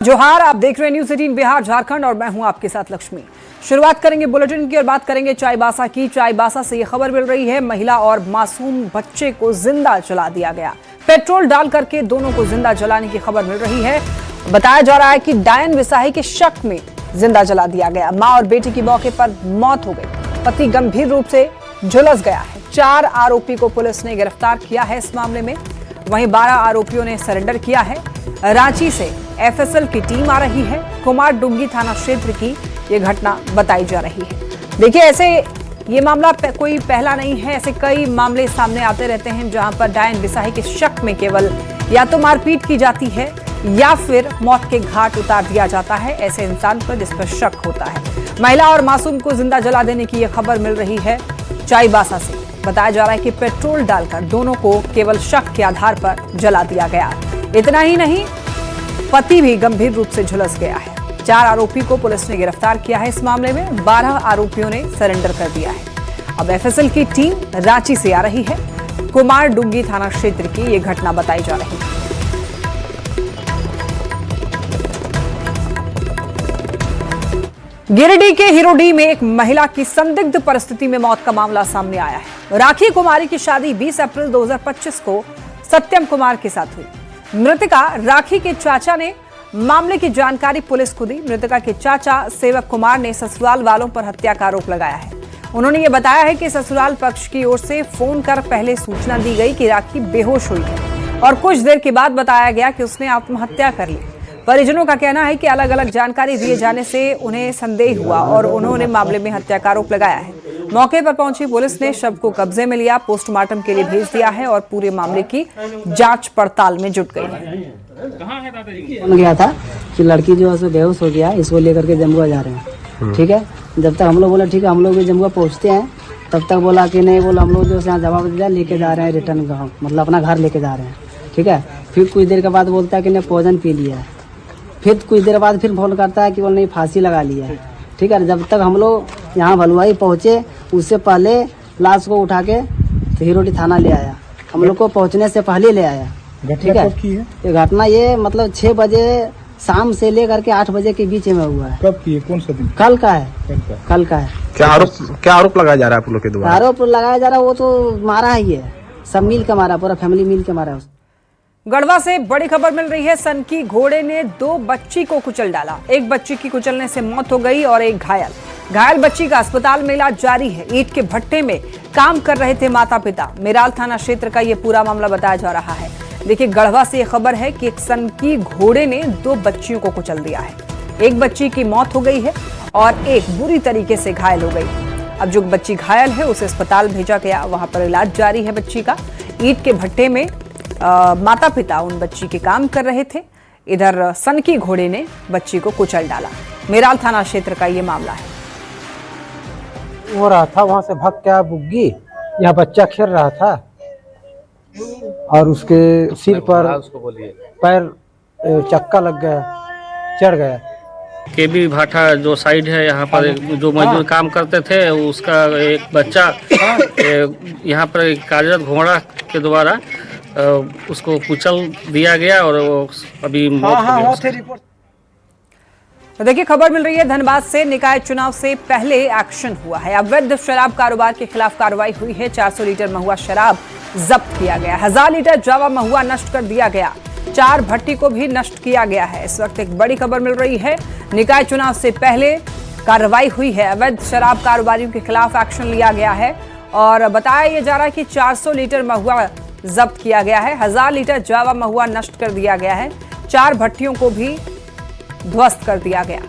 जोहार, आप देख रहे हैं न्यूज़ 18 बिहार झारखंड और मैं हूं आपके साथ लक्ष्मी। शुरुआत करेंगे बुलेटिन की और बात करेंगे चाईबासा की। चाईबासा से ये खबर मिल रही है, महिला और मासूम बच्चे को जिंदा जला दिया गया। पेट्रोल डाल करके दोनों को जिंदा जलाने की खबर मिल रही है। बताया जा रहा है कि डायन विसाही के शक में जिंदा जला दिया गया। मां और बेटी की मौके पर मौत हो गई। पति गंभीर रूप से झुलस गया है। 4 आरोपी को पुलिस ने गिरफ्तार किया है इस मामले में। वहीं 12 आरोपियों ने सरेंडर किया है। रांची से एफएसएल की टीम आ रही है। कुमार डुंगी थाना क्षेत्र की ये घटना बताई जा रही है। देखिए, ऐसे ये मामला कोई पहला नहीं है। ऐसे कई मामले सामने आते रहते हैं जहां पर डायन विसाही के शक में केवल या तो मारपीट की जाती है या फिर मौत के घाट उतार दिया जाता है ऐसे इंसान पर जिस पर शक होता है। महिला और मासूम को जिंदा जला देने की यह खबर मिल रही है चाईबासा से। बताया जा रहा है कि पेट्रोल डालकर दोनों को केवल शक के आधार पर जला दिया गया। इतना ही नहीं, पति भी गंभीर रूप से झुलस गया है। 4 आरोपी को पुलिस ने गिरफ्तार किया है इस मामले में। 12 आरोपियों ने सरेंडर कर दिया है। अब एफएसएल की टीम रांची से आ रही है। कुमार डुंगी थाना क्षेत्र की ये घटना बताई जा रही है। गिरिडीह के हिरोडीह में एक महिला की संदिग्ध परिस्थिति में मौत का मामला सामने आया है। राखी कुमारी की शादी 20 अप्रैल 2025 को सत्यम कुमार के साथ हुई। मृतका राखी के चाचा ने मामले की जानकारी पुलिस को दी। मृतका के चाचा सेवक कुमार ने ससुराल वालों पर हत्या का आरोप लगाया है। उन्होंने ये बताया है कि ससुराल पक्ष की ओर से फोन कर पहले सूचना दी गई कि राखी बेहोश हुई है और कुछ देर के बाद बताया गया कि उसने आत्महत्या कर ली। परिजनों का कहना है कि अलग अलग जानकारी दिए जाने से उन्हें संदेह हुआ और उन्होंने मामले में हत्या का आरोप लगाया है। मौके पर पहुंची पुलिस ने शव को कब्जे में लिया, पोस्टमार्टम के लिए भेज दिया है और पूरे मामले की जांच पड़ताल में जुट गई है। फोन गया था कि लड़की जो है बेहोश हो गया, इसको लेकर के जमुआ जा रहे हैं। ठीक है, जब तक हम लोग बोला ठीक है हम लोग भी जमुआ पहुंचते हैं, तब तक बोला कि नहीं, बोला हम लोग जो यहाँ जवाब दिया लेके जा रहे हैं रिटर्न गाँव, मतलब अपना घर लेके जा रहे हैं। ठीक है, फिर कुछ देर के बाद बोलता है कि नहीं पॉइजन पी लिया है। फिर कुछ देर बाद फिर फोन करता है कि वो नहीं फांसी लगा लिया है। ठीक है, जब तक हम लोग यहाँ भलुआई पहुँचे उससे पहले लाश को उठा के हिरोडीह थाना ले आया। हम लोग को पहुँचने से पहले ले आया। ठीक है, ये घटना ये मतलब 6 बजे शाम से लेकर के 8 बजे के बीच में हुआ है। कब की है, कौन सा दिन? कल का है, कल का है। क्या आरोप लगाया जा रहा है आप लोग के द्वारा? आरोप लगाया जा रहा है वो तो मारा ही है, सब मिल के मारा, पूरा फैमिली मिल के मारा। गढ़वा से बड़ी खबर मिल रही है। सनकी घोड़े ने 2 बच्ची को कुचल डाला। एक बच्ची की कुचलने से मौत हो गई और एक घायल बच्ची का अस्पताल में इलाज जारी है। ईंट के भट्टे में काम कर रहे थे माता पिता। मेराल थाना क्षेत्र का ये पूरा मामला बताया जा रहा है। देखिए, गढ़वा से ये खबर है कि एक सनकी घोड़े ने 2 बच्चियों को कुचल दिया है। एक बच्ची की मौत हो गई है और एक बुरी तरीके से घायल हो गई। अब जो बच्ची घायल है उसे अस्पताल भेजा गया, वहां पर इलाज जारी है बच्ची का। ईंट के भट्टे में माता पिता उन बच्ची के काम कर रहे थे। इधर सनकी घोड़े ने बच्ची को कुचल डाला। मेराल थाना क्षेत्र का ये मामला है। हो रहा था, वहां से भाग के बुग्गी, यहाँ बच्चा खेल रहा था और उसके सिर पर पैर चक्का लग गया, चढ़ गया। केबी भाटा जो साइड है यहाँ पर जो मजदूर काम करते थे उसका एक बच्चा यहाँ पर एक कार्यरत घोड़ा के द्वारा उसको कुचल दिया गया और वो अभी मौत हो गई। तो देखिए, खबर मिल रही है धनबाद से। निकाय चुनाव से पहले एक्शन हुआ है। अवैध शराब कारोबार के खिलाफ कार्रवाई हुई है। 400 लीटर महुआ शराब जब्त किया गया। 1000 लीटर जावा महुआ नष्ट कर दिया गया। 4 भट्टी को भी नष्ट किया गया है। इस वक्त एक बड़ी खबर मिल रही है। निकाय चुनाव से पहले कार्रवाई हुई है। अवैध शराब कारोबारियों के खिलाफ एक्शन लिया गया है और बताया यह जा रहा है कि 400 लीटर महुआ जब्त किया गया है। 1000 लीटर जावा महुआ नष्ट कर दिया गया है। 4 भट्टियों को भी ध्वस्त कर दिया गया।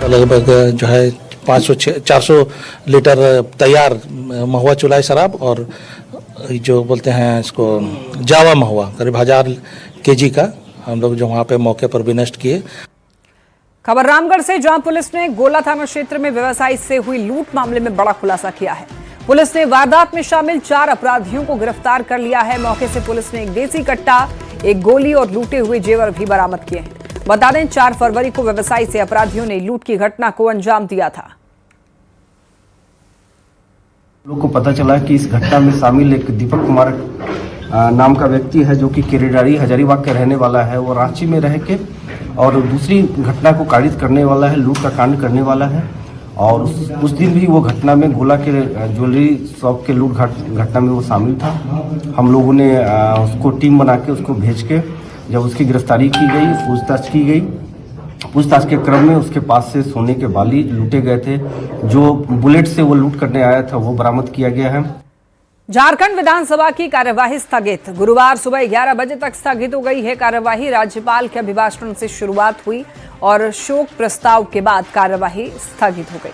लगभग जो है 400 लीटर तैयार महुआ चुलाई शराब और जो बोलते हैं इसको जावा महुआ करीब 1000 केजी का हम लोग जो वहाँ पे मौके पर भी नष्ट किए। खबर रामगढ़ से, जहां पुलिस ने गोला थाना क्षेत्र में व्यवसायी से हुई लूट मामले में बड़ा खुलासा किया है। पुलिस ने वारदात में शामिल 4 अपराधियों को गिरफ्तार कर लिया है। मौके से पुलिस ने एक देसी कट्टा, एक गोली और लूटे हुए जेवर भी बरामद किए हैं। बता दें, 4 फरवरी को व्यवसायी से अपराधियों ने लूट की घटना को अंजाम दिया था। लोग को पता चला कि इस घटना में शामिल एक दीपक कुमार नाम का व्यक्ति है जो कि केरेडारी हजारीबाग का रहने वाला है। वो रांची में रह के और दूसरी घटना को कारित करने वाला है, लूट का कांड करने वाला है। और उस दिन भी वो घटना में गोला के ज्वेलरी शॉप के लूट घटना में वो शामिल था। हम लोगों ने उसको टीम बना के उसको भेज के जब उसकी गिरफ्तारी की गई, पूछताछ की गई, पूछताछ के क्रम में उसके पास से सोने के बाली लूटे गए थे। जो बुलेट से वो लूट करने आया था वो बरामद किया गया है। झारखंड विधानसभा की कार्यवाही स्थगित। गुरुवार सुबह 11 बजे तक स्थगित हो गई है कार्यवाही। राज्यपाल के अभिभाषण से शुरुआत हुई और शोक प्रस्ताव के बाद कार्यवाही स्थगित हो गई।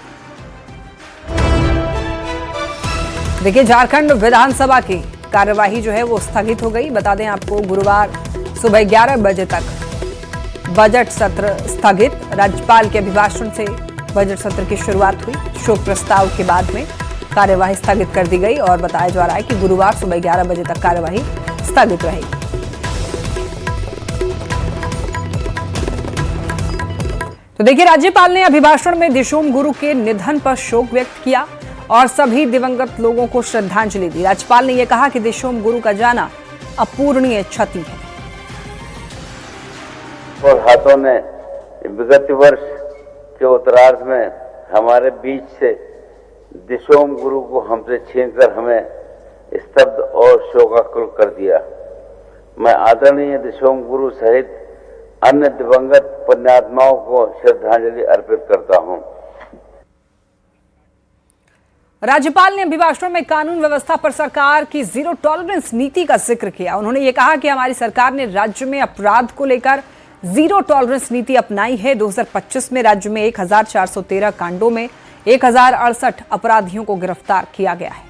देखिए, झारखंड विधानसभा की कार्यवाही जो है वो स्थगित हो गई। बता दें आपको, गुरुवार सुबह 11 बजे तक बजट सत्र स्थगित। राज्यपाल के अभिभाषण से बजट सत्र की शुरुआत हुई। शोक प्रस्ताव के बाद में कार्यवाही स्थगित कर दी गई और बताया जा रहा है कि गुरुवार सुबह 11 बजे तक कार्यवाही स्थगित रहेगी। तो देखिए, राज्यपाल ने अभिभाषण में दिशोम गुरु के निधन पर शोक व्यक्त किया और सभी दिवंगत लोगों को श्रद्धांजलि दी। राज्यपाल ने यह कहा कि दिशोम गुरु का जाना अपूरणीय क्षति है। और हाथों ने विगत वर्ष के उत्तरार्ध में हमारे बीच से दिशोम गुरु को हमसे छीनकर हमें स्तब्ध और शोकाकुल कर दिया। मैं आदरणीय दिशोम गुरु सहित अन्य दिवंगत पुण्यात्माओं को श्रद्धांजलि अर्पित करता हूं। राज्यपाल ने अभिभाषण में कानून व्यवस्था पर सरकार की जीरो टॉलरेंस नीति का जिक्र किया। उन्होंने ये कहा कि हमारी सरकार ने राज्य में अपराध को लेकर जीरो टॉलरेंस नीति अपनाई है। 2025 में राज्य में 1413 कांडों में 1068 अपराधियों को गिरफ्तार किया गया है।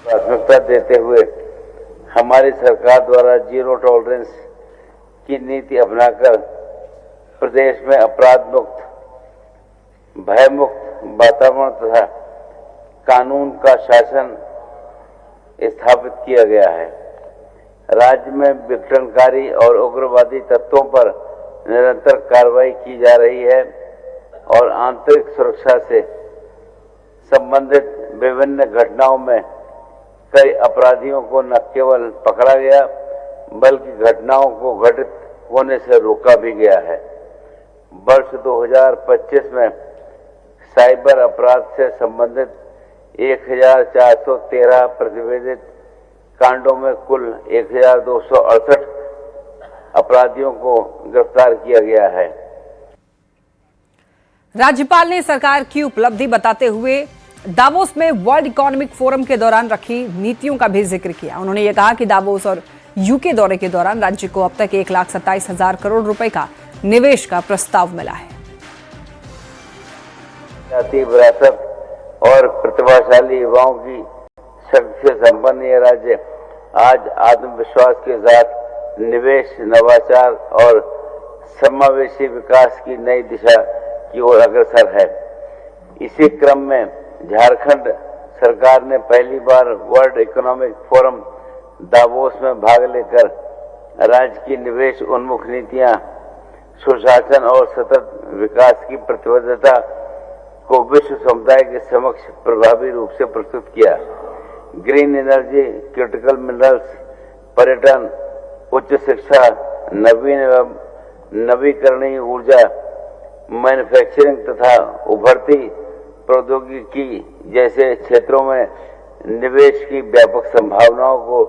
प्राथमिकता देते हुए हमारी सरकार द्वारा जीरो टॉलरेंस की नीति अपनाकर प्रदेश में अपराध मुक्त, भय मुक्त वातावरण तथा कानून का शासन स्थापित किया गया है। राज्य में विघटनकारी और उग्रवादी तत्वों पर निरंतर कार्रवाई की जा रही है और आंतरिक सुरक्षा से संबंधित विभिन्न घटनाओं में कई अपराधियों को न केवल पकड़ा गया बल्कि घटनाओं को घटित होने से रोका भी गया है। वर्ष 2025 में साइबर अपराध से संबंधित 1413 प्रतिवेदित कांडों में कुल 1268 अपराधियों को गिरफ्तार किया गया है। राज्यपाल ने सरकार की उपलब्धि बताते हुए दावोस में वर्ल्ड इकोनॉमिक फोरम के दौरान रखी नीतियों का भी जिक्र किया। उन्होंने ये कहा कि दावोस और यूके दौरे के दौरान राज्य को अब तक 1,27,000 करोड़ रुपए का निवेश का प्रस्ताव मिला है। जातीय विरासत और प्रतिभाशाली युवाओं की शक्ति से संपन्न यह राज्य आज आत्मविश्वास के साथ निवेश, नवाचार और समावेशी विकास की नई दिशा की ओर अग्रसर है। इसी क्रम में झारखंड सरकार ने पहली बार वर्ल्ड इकोनॉमिक फोरम दावोस में भाग लेकर राज्य की निवेश उन्मुख नीतियां, सुशासन और सतत विकास की प्रतिबद्धता को विश्व समुदाय के समक्ष प्रभावी रूप से प्रस्तुत किया। ग्रीन एनर्जी, क्रिटिकल मिनरल्स, पर्यटन, उच्च शिक्षा, नवीन एवं नवीकरणीय ऊर्जा, मैन्युफैक्चरिंग तथा उभरती प्रौद्योगिकी जैसे क्षेत्रों में निवेश की व्यापक संभावनाओं को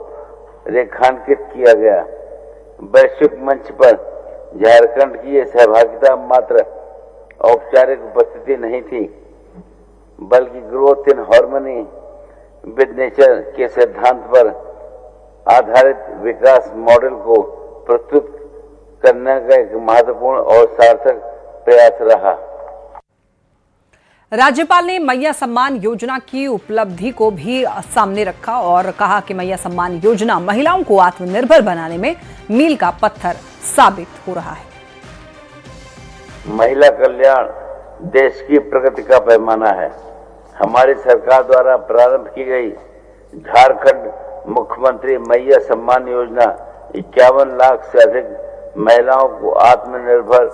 रेखांकित किया गया। वैश्विक मंच पर झारखंड की यह सहभागिता मात्र औपचारिक उपस्थिति नहीं थी, बल्कि growth in harmony with nature के सिद्धांत पर आधारित विकास मॉडल को प्रस्तुत करने का एक महत्वपूर्ण और सार्थक प्रयास रहा। राज्यपाल ने मैया सम्मान योजना की उपलब्धि को भी सामने रखा और कहा कि मैया सम्मान योजना महिलाओं को आत्मनिर्भर बनाने में मील का पत्थर साबित हो रहा है। महिला कल्याण देश की प्रगति का पैमाना है। हमारी सरकार द्वारा प्रारंभ की गई झारखंड मुख्यमंत्री मैया सम्मान योजना 51 लाख से अधिक महिलाओं को आत्मनिर्भर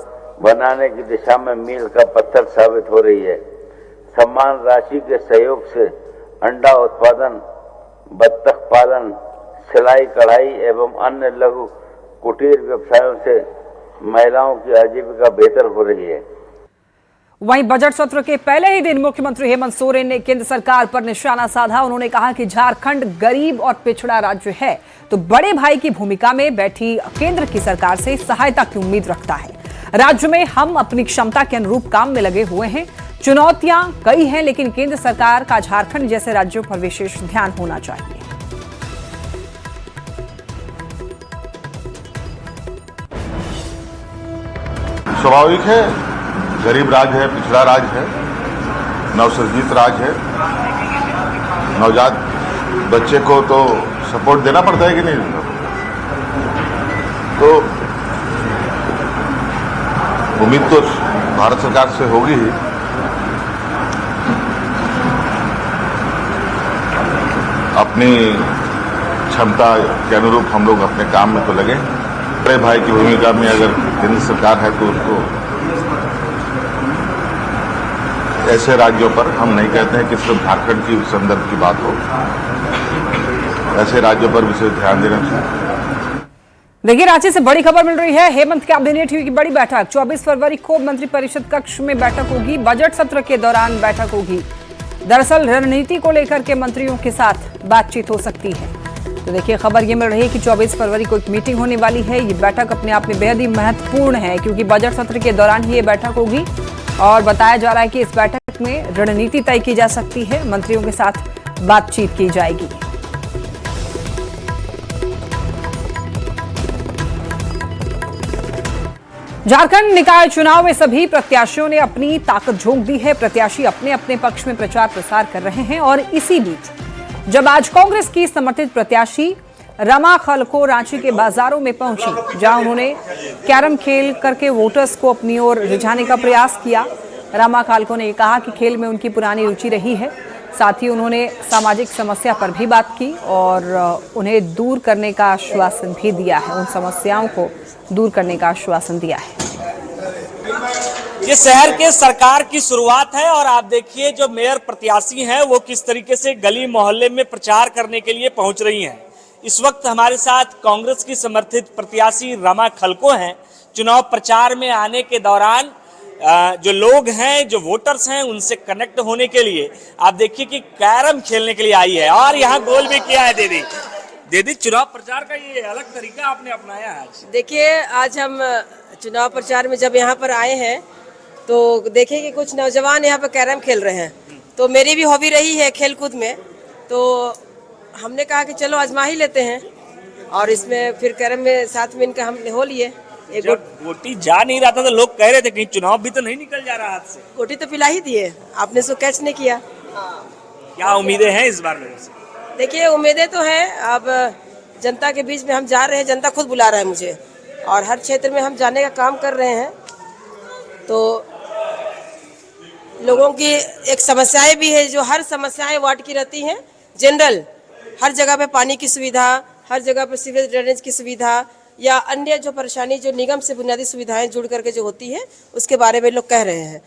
बनाने की दिशा में मील का पत्थर साबित हो रही है। सम्मान राशि के सहयोग से अंडा उत्पादन, बत्तख पालन, सिलाई कढ़ाई एवं अन्य लघु कुटीर व्यवसायों से महिलाओं की आजीविका बेहतर हो रही है। वहीं बजट सत्र के पहले ही दिन मुख्यमंत्री हेमंत सोरेन ने केंद्र सरकार पर निशाना साधा। उन्होंने कहा कि झारखंड गरीब और पिछड़ा राज्य है तो बड़े भाई की भूमिका में बैठी केंद्र की सरकार से सहायता की उम्मीद रखता है। राज्य में हम अपनी क्षमता के अनुरूप काम में लगे हुए हैं। चुनौतियां कई हैं, लेकिन केंद्र सरकार का झारखंड जैसे राज्यों पर विशेष ध्यान होना चाहिए। स्वाभाविक है, गरीब राज्य है, पिछड़ा राज्य है, नवसर्जित राज्य है। नवजात बच्चे को तो सपोर्ट देना पड़ता है कि नहीं? तो उम्मीद तो भारत सरकार से होगी ही। अपनी क्षमता के अनुरूप हम लोग अपने काम में तो लगे। बड़े भाई की भूमिका में अगर केंद्र सरकार है तो उसको ऐसे राज्यों पर, हम नहीं कहते हैं कि सिर्फ झारखंड की संदर्भ की बात हो, ऐसे राज्यों पर विशेष ध्यान देना चाहिए। देखिए, रांची से बड़ी खबर मिल रही है। हेमंत कैबिनेट की बड़ी बैठक 24 फरवरी को मंत्रिपरिषद कक्ष में बैठक होगी। बजट सत्र के दौरान बैठक होगी। दरअसल रणनीति को लेकर के मंत्रियों के साथ बातचीत हो सकती है। तो देखिए, खबर ये मिल रही है कि 24 फरवरी को एक मीटिंग होने वाली है। ये बैठक अपने आप में बेहद ही महत्वपूर्ण है क्योंकि बजट सत्र के दौरान ही ये बैठक होगी और बताया जा रहा है कि इस बैठक में रणनीति तय की जा सकती है, मंत्रियों के साथ बातचीत की जाएगी। झारखंड निकाय चुनाव में सभी प्रत्याशियों ने अपनी ताकत झोंक दी है। प्रत्याशी अपने अपने पक्ष में प्रचार प्रसार कर रहे हैं और इसी बीच जब आज कांग्रेस की समर्थित प्रत्याशी रमा खलको रांची के बाजारों में पहुंची, जहां उन्होंने कैरम खेल करके वोटर्स को अपनी ओर रिझाने का प्रयास किया। रमा खलको ने कहा कि खेल में उनकी पुरानी रुचि रही है। साथ ही उन्होंने सामाजिक समस्या पर भी बात की और उन्हें दूर करने का आश्वासन भी दिया है, उन समस्याओं को दूर करने का आश्वासन दिया है। ये शहर के सरकार की शुरुआत है और आप देखिए जो मेयर प्रत्याशी हैं वो किस तरीके से गली मोहल्ले में प्रचार करने के लिए पहुंच रही हैं। इस वक्त हमारे साथ कांग्रेस की समर्थित प्रत्याशी रमा खलको हैं। चुनाव प्रचार में आने के दौरान जो लोग हैं, जो वोटर्स हैं, उनसे कनेक्ट होने के लिए आप देखिए कि कैरम खेलने के लिए आई है और यहाँ गोल भी किया है। दीदी, चुनाव प्रचार का ये अलग तरीका आपने अपनाया है आज। देखिए, आज हम चुनाव प्रचार में जब यहाँ पर आए हैं तो देखें कि कुछ नौजवान यहाँ पर कैरम खेल रहे हैं। तो मेरी भी हॉबी रही है खेल कूद में, तो हमने कहा कि चलो आजमा ही लेते हैं और इसमें फिर कैरम में साथ में इनका हम हो लिए। एक गोटी जा नहीं रहा था तो लोग कह रहे थे कहीं चुनाव भी तो नहीं निकल जा रहा हाथ से। गोटी तो पिला ही दिए, आपने सो कैच नहीं किया। क्या उम्मीदें हैं इस बार मेरे से? देखिए, उम्मीदें तो हैं। अब जनता के बीच में हम जा रहे हैं, जनता खुद बुला रहा है मुझे और हर क्षेत्र में हम जाने का काम कर रहे हैं। तो लोगों की एक समस्याएं भी है, जो हर समस्याएं वार्ड की रहती हैं। जनरल हर जगह पे पानी की सुविधा, हर जगह पे सीवेज ड्रेनेज की सुविधा या अन्य जो परेशानी जो निगम से बुनियादी सुविधाएं जुड़ करके जो होती है उसके बारे में लोग कह रहे हैं।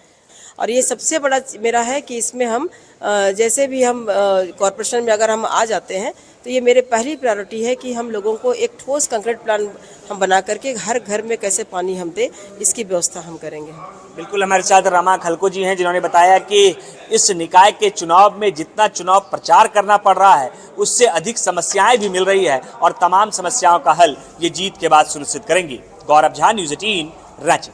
और ये सबसे बड़ा मेरा है कि इसमें हम जैसे भी हम कॉरपोरेशन में अगर हम आ जाते हैं तो ये मेरे पहली प्रायोरिटी है कि हम लोगों को एक ठोस कंक्रीट प्लान हम बना करके हर घर में कैसे पानी हम दे, इसकी व्यवस्था हम करेंगे। बिल्कुल, हमारे साथ रमा खलको जी हैं जिन्होंने बताया कि इस निकाय के चुनाव में जितना चुनाव प्रचार करना पड़ रहा है उससे अधिक समस्याएं भी मिल रही है और तमाम समस्याओं का हल ये जीत के बाद सुनिश्चित करेंगी। गौरव झा, न्यूज़ 18, रांची।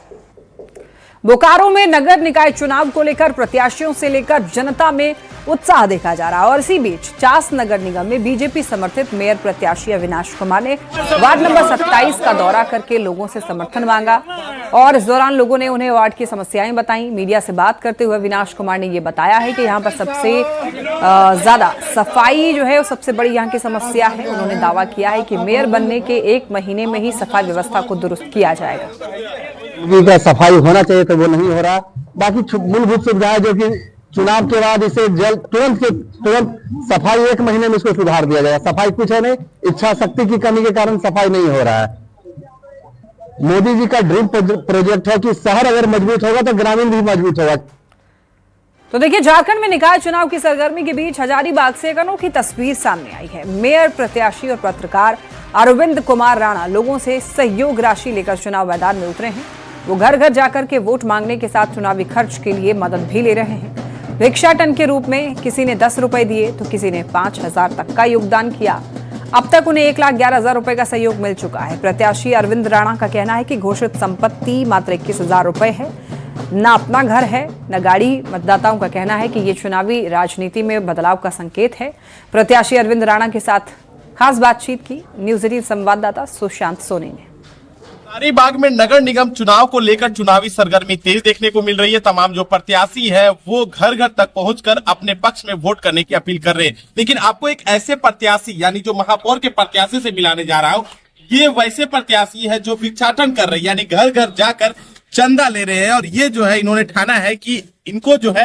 बोकारो में नगर निकाय चुनाव को लेकर प्रत्याशियों से लेकर जनता में उत्साह देखा जा रहा है और इसी बीच चास नगर निगम में बीजेपी समर्थित मेयर प्रत्याशी अविनाश कुमार ने वार्ड नंबर 27 का दौरा करके लोगों से समर्थन मांगा और इस दौरान लोगों ने उन्हें वार्ड की समस्याएं बताई। मीडिया से बात करते हुए अविनाश कुमार ने ये बताया है कि यहाँ पर सबसे ज्यादा सफाई जो है वो सबसे बड़ी यहाँ की समस्या है। उन्होंने दावा किया है कि मेयर बनने के 1 महीने में ही सफाई व्यवस्था को दुरुस्त किया जाएगा। सफाई होना चाहिए तो वो नहीं हो रहा। बाकी मूलभूत सुविधाएं जो कि चुनाव के बाद इसे जल्द तुरंत सफाई 1 महीने में इसको सुधार दिया जाएगा। सफाई कुछ है नहीं, इच्छा शक्ति की कमी के कारण सफाई नहीं हो रहा है। मोदी जी का ड्रीम प्रोजेक्ट है कि शहर अगर मजबूत होगा तो ग्रामीण भी मजबूत होगा। तो देखिए, झारखंड में निकाय चुनाव की सरगर्मी के बीच हजारीबाग से एक अनोखी तस्वीर सामने आई है। मेयर प्रत्याशी और पत्रकार अरविंद कुमार राणा लोगों से सहयोग राशि लेकर चुनाव मैदान में उतरे हैं। वो घर घर जाकर के वोट मांगने के साथ चुनावी खर्च के लिए मदद भी ले रहे हैं। भिक्षाटन के रूप में किसी ने 10 रुपए दिए तो किसी ने 5,000 तक का योगदान किया। अब तक उन्हें 1,11,000 रुपए का सहयोग मिल चुका है। प्रत्याशी अरविंद राणा का कहना है कि घोषित संपत्ति मात्र 21,000 रुपए है। न अपना घर है न गाड़ी। मतदाताओं का कहना है कि ये चुनावी राजनीति में बदलाव का संकेत है। प्रत्याशी अरविंद राणा के साथ खास बातचीत की न्यूज 18 संवाददाता सुशांत सोनी ने। हजारीबाग में नगर निगम चुनाव को लेकर चुनावी सरगर्मी तेज देखने को मिल रही है। तमाम जो प्रत्याशी है वो घर घर तक पहुंचकर अपने पक्ष में वोट करने की अपील कर रहे हैं। लेकिन आपको एक ऐसे प्रत्याशी यानी जो महापौर के प्रत्याशी से मिलाने जा रहा हूँ। ये वैसे प्रत्याशी है जो भिक्षाटन कर रहे हैं, यानी घर घर जाकर चंदा ले रहे हैं। और ये जो है इन्होंने ठाना है कि इनको जो है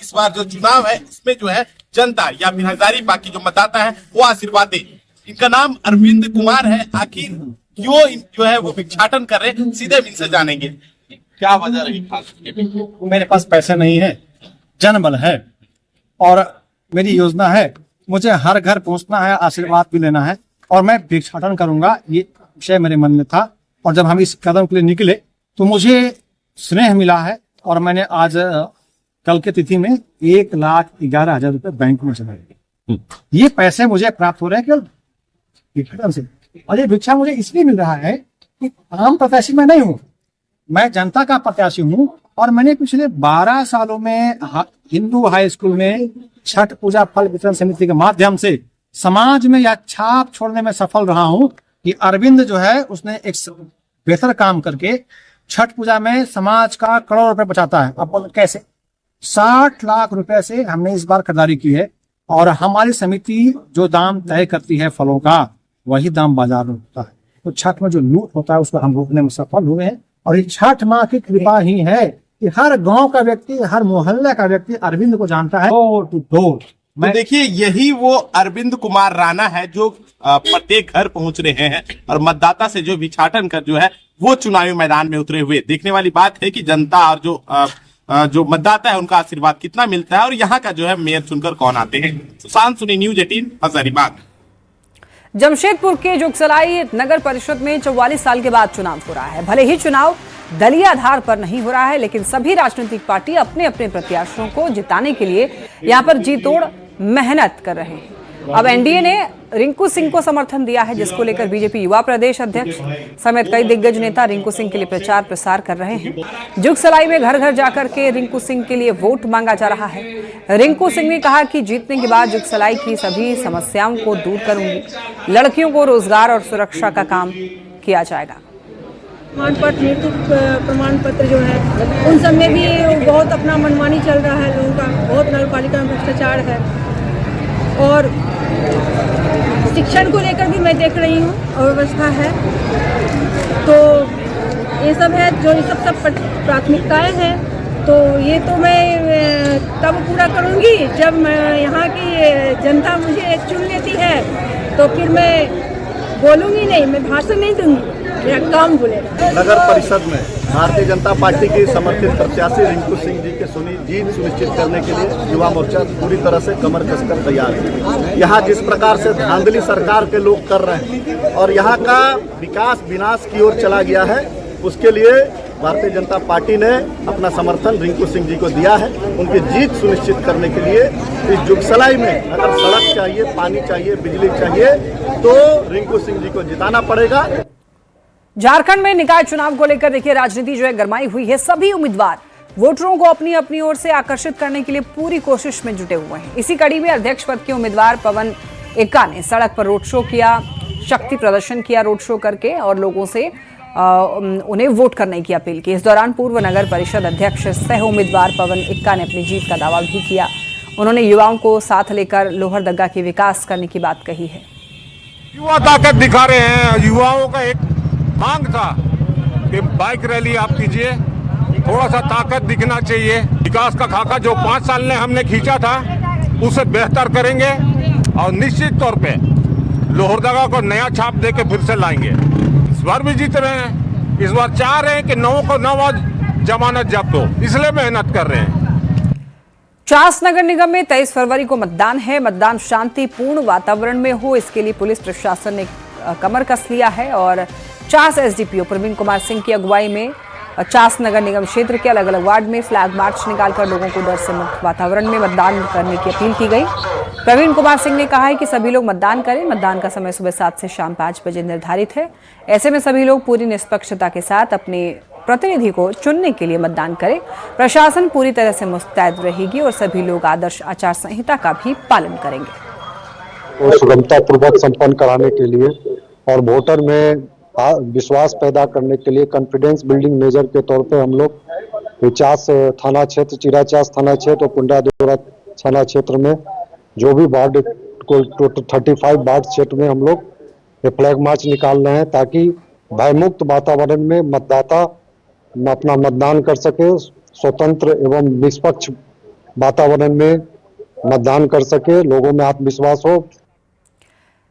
इस बार जो चुनाव है इसमें जो है जनता या फिर हजारीबाग की जो मतदाता है वो आशीर्वाद दे। इनका नाम अरविंद कुमार है। आखिर क्यों जो है वो भिक्षाटन कर रहे हैं, सीधे इनसे जानेंगे क्या वजह रही। मेरे पास पैसे नहीं है, जनबल है और मेरी योजना है, मुझे हर घर पहुंचना है, आशीर्वाद भी लेना है और मैं भिक्षाटन करूंगा, ये विषय मेरे मन में था। और जब हम इस कदम के लिए निकले तो मुझे स्नेह मिला है और मैंने आज कल के तिथि में 1,11,000 रुपए बैंक में जमा किए। ये पैसे मुझे प्राप्त हो रहे हैं केवल भिक्षाटन से। और ये भिक्षा मुझे इसलिए मिल रहा है कि आम प्रत्याशी मैं नहीं हूँ, मैं जनता का प्रत्याशी हूँ। और मैंने पिछले 12 सालों में हिंदू हाई स्कूल में छठ पूजा फल वितरण समिति के माध्यम से समाज में यह छाप छोड़ने में सफल रहा हूँ कि अरविंद जो है उसने एक बेहतर काम करके छठ पूजा में समाज का करोड़ रुपए बचाता है। अब बोलो कैसे? 60 लाख रुपए से हमने इस बार खरीदारी की है और हमारी समिति जो दाम तय करती है फलों का वही दाम बाजार में होता है। तो छठ में जो लूट होता है उसको हम रोकने में सफल हुए हैं। और ये छठ माँ की कृपा ही है कि हर गांव का व्यक्ति, हर मोहल्ले का व्यक्ति अरविंद को जानता है डोर टू डोर। तो देखिए, यही वो अरविंद कुमार राणा है जो प्रत्येक घर पहुंच रहे हैं और मतदाता से जो भिक्षाटन कर जो है वो चुनावी मैदान में उतरे हुए। देखने वाली बात है कि जनता और जो मतदाता है उनका आशीर्वाद कितना मिलता है और यहाँ का जो है मेयर चुनकर कौन आते हैं। सुशांत सुनी, न्यूज 18 हजारीबाग। जमशेदपुर के जुगसलाई नगर परिषद में 44 साल के बाद चुनाव हो रहा है। भले ही चुनाव दलीय आधार पर नहीं हो रहा है, लेकिन सभी राजनीतिक पार्टी अपने अपने प्रत्याशियों को जिताने के लिए यहां पर जी तोड़ मेहनत कर रहे हैं। अब एनडीए ने रिंकू सिंह को समर्थन दिया है, जिसको लेकर बीजेपी युवा प्रदेश अध्यक्ष समेत कई दिग्गज नेता रिंकू सिंह के लिए प्रचार प्रसार कर रहे हैं। जुगसलाई में घर घर जाकर के रिंकू सिंह के लिए वोट मांगा जा रहा है। रिंकू सिंह ने कहा कि जीतने के बाद जुगसलाई की सभी समस्याओं को दूर करूंगी। लड़कियों को रोजगार और सुरक्षा का काम किया जाएगा। प्रमाण पत्र, मृत्यु प्रमाण पत्र जो है उन सब में भी बहुत अपना मनमानी चल रहा है लोगों का। बहुत नगर पालिका में भ्रष्टाचार है और शिक्षण को लेकर भी मैं देख रही हूँ अव्यवस्था है। तो ये सब है जो ये सब प्राथमिकताएं हैं। तो ये तो मैं तब पूरा करूँगी जब मैं यहाँ की जनता मुझे चुन लेती है। तो फिर मैं बोलूँगी नहीं, मैं भाषण नहीं दूँगी, मेरा काम बोलेगा। नगर परिषद में भारतीय जनता पार्टी की समर्थित प्रत्याशी रिंकू सिंह जी के जीत सुनिश्चित करने के लिए युवा मोर्चा पूरी तरह से कमर कसकर तैयार है। यहाँ जिस प्रकार से धांधली सरकार के लोग कर रहे हैं और यहाँ का विकास विनाश की ओर चला गया है, उसके लिए भारतीय जनता पार्टी ने अपना समर्थन रिंकू सिंह जी को दिया है। उनकी जीत सुनिश्चित करने के लिए इस जुगसलाई में अगर सड़क चाहिए, पानी चाहिए, बिजली चाहिए तो रिंकू सिंह जी को जिताना पड़ेगा। झारखंड में निकाय चुनाव को लेकर देखिए राजनीति जो है गरमाई हुई है। सभी उम्मीदवार वोटरों को अपनी अपनी ओर से आकर्षित करने के लिए पूरी कोशिश में जुटे हुए हैं। इसी कड़ी में अध्यक्ष पद के उम्मीदवार पवन एक्का ने सड़क पर रोड शो किया, शक्ति प्रदर्शन किया रोड शो करके और लोगों से उन्हें वोट करने की अपील की। इस दौरान पूर्व नगर परिषद अध्यक्ष सह उम्मीदवार पवन एक्का ने अपनी जीत का दावा भी किया। उन्होंने युवाओं को साथ लेकर लोहरदगा के विकास करने की बात कही है। युवा ताकत दिखा रहे हैं। युवाओं का एक मांग था कि बाइक रैली आप कीजिए, थोड़ा सा ताकत दिखना चाहिए। विकास का खाका जो 5 साल में हमने खींचा था उसे बेहतर करेंगे और निश्चित तौर पे लोहरदगा को नया छाप देके फिर से लाएंगे। इस बार भी जीत रहे हैं, इस बार चाह रहे हैं कि 9 को 9 जमानत जब्त हो, इसलिए मेहनत कर रहे हैं। चास नगर निगम में 23 फरवरी को मतदान है। मतदान शांतिपूर्ण वातावरण में हो, इसके लिए पुलिस प्रशासन ने कमर कस लिया है और चास एसडीपीओ प्रवीण कुमार सिंह की अगुवाई में चास नगर निगम क्षेत्र के अलग अलग वार्ड में फ्लैग मार्च निकालकर लोगों को डर से मुक्त वातावरण में मतदान करने की अपील की गई। प्रवीण कुमार सिंह ने कहा है कि सभी लोग मतदान करें। मतदान का समय सुबह 7 से शाम 5 बजे निर्धारित है। ऐसे में सभी लोग पूरी निष्पक्षता के साथ अपने प्रतिनिधि को चुनने के लिए मतदान करें। प्रशासन पूरी तरह से मुस्तैद रहेगी और सभी लोग आदर्श आचार संहिता का भी पालन करेंगे। और सुगमता पूर्वक संपन्न कराने के लिए और वोटर में विश्वास पैदा करने के लिए कॉन्फिडेंस बिल्डिंग मेजर के तौर पे हम लोग चास थाना क्षेत्र, चिराचास थाना क्षेत्र और कुंडादोरा थाना क्षेत्र में जो भी वार्ड को 35 वार्ड क्षेत्र में हम लोग फ्लैग मार्च निकाल रहे हैं ताकि भयमुक्त वातावरण में मतदाता अपना मतदान कर सके, स्वतंत्र एवं निष्पक्ष वातावरण में मतदान कर सके, लोगों में आत्मविश्वास हो।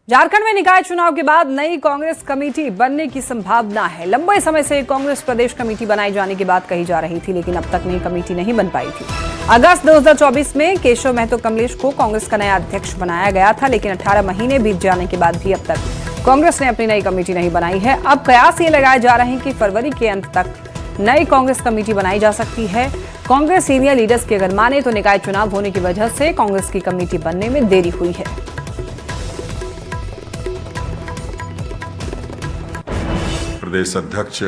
झारखंड में निकाय चुनाव के बाद नई कांग्रेस कमेटी बनने की संभावना है। लंबे समय से कांग्रेस प्रदेश कमेटी बनाए जाने की बात कही जा रही थी, लेकिन अब तक नई कमेटी नहीं बन पाई थी। अगस्त 2024 में केशव महतो कमलेश को कांग्रेस का नया अध्यक्ष बनाया गया था, लेकिन 18 महीने बीत जाने के बाद भी अब तक कांग्रेस ने अपनी नई कमेटी नहीं बनाई है। अब कयास ये लगाए जा रहे हैं कि फरवरी के अंत तक नई कांग्रेस कमेटी बनाई जा सकती है। कांग्रेस सीनियर लीडर्स की अगर माने तो निकाय चुनाव होने की वजह से कांग्रेस की कमेटी बनने में देरी हुई है। प्रदेश अध्यक्ष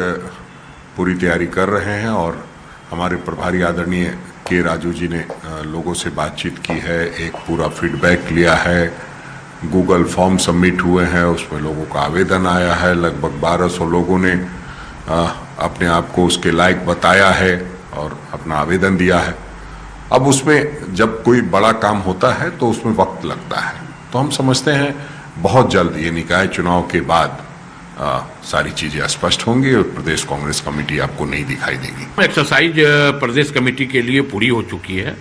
पूरी तैयारी कर रहे हैं और हमारे प्रभारी आदरणीय के राजू जी ने लोगों से बातचीत की है, एक पूरा फीडबैक लिया है, गूगल फॉर्म सबमिट हुए हैं, उसमें लोगों का आवेदन आया है, लगभग 1200 लोगों ने अपने आप को उसके लायक बताया है और अपना आवेदन दिया है। अब उसमें जब कोई बड़ा काम होता है तो उसमें वक्त लगता है, तो हम समझते हैं बहुत जल्द ये निकाय चुनाव के बाद सारी चीजें स्पष्ट होंगी और प्रदेश कांग्रेस कमेटी आपको नहीं दिखाई देगी। एक्सरसाइज प्रदेश कमेटी के लिए पूरी हो चुकी है।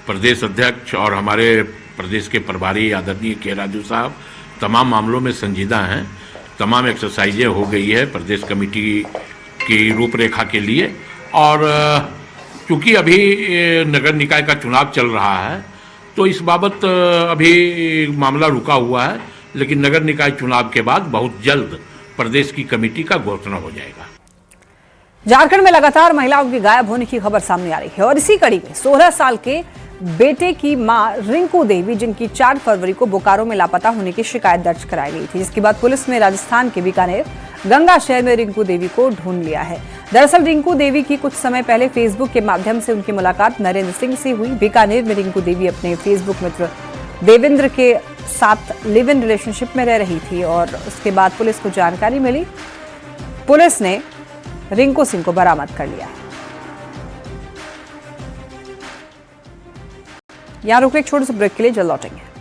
प्रदेश अध्यक्ष और हमारे प्रदेश के प्रभारी आदरणीय के राजू साहब तमाम मामलों में संजीदा हैं। तमाम एक्सरसाइजें हो गई है प्रदेश कमेटी की रूपरेखा के लिए और चूंकि अभी नगर निकाय का चुनाव चल रहा है तो इस बाबत अभी मामला रुका हुआ है, लेकिन नगर निकाय चुनाव के बाद बहुत जल्द प्रदेश की कमेटी का घोषणा हो जाएगा। झारखंड में लगातार महिलाओं के गायब होने की खबर सामने आ रही है और इसी कड़ी में 16 साल के बेटे की मां रिंकू देवी, जिनकी 4 फरवरी को बोकारो में लापता होने की शिकायत दर्ज कराई गई थी, जिसके बाद पुलिस ने राजस्थान के बीकानेर गंगा शहर में रिंकू देवी को ढूंढ लिया है। दरअसल रिंकू देवी की कुछ समय पहले फेसबुक के माध्यम से उनकी मुलाकात नरेंद्र सिंह से हुई। बीकानेर में रिंकू देवी अपने फेसबुक मित्र देवेंद्र के साथ लिव इन रिलेशनशिप में रह रही थी और उसके बाद पुलिस को जानकारी मिली। पुलिस ने रिंकू सिंह को बरामद कर लिया। यहां रुक एक छोटे से ब्रेक के लिए जल्द लौटेंगे।